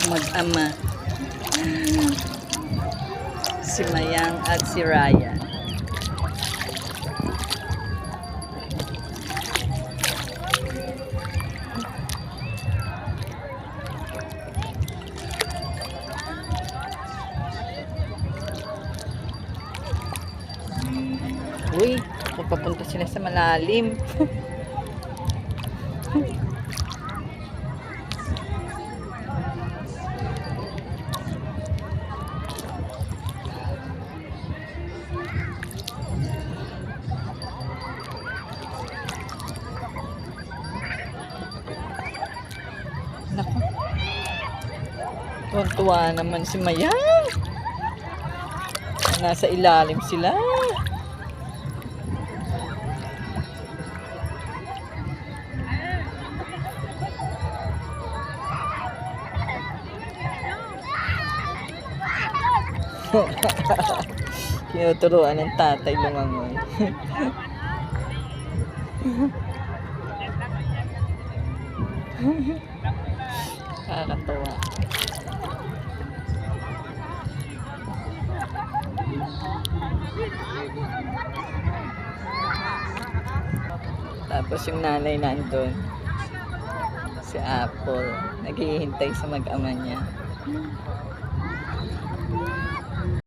mag-ama. Si Mayang at si Ryan. Uy, papunta sila sa malalim. Naku. Tuwan-tuwa naman si Mayang. Nasa ilalim sila. Tinuturuan ng tatay lumangoy. Nakakatawa. Tapos yung nanay nandun, si Apple, naghihintay sa mag-ama niya.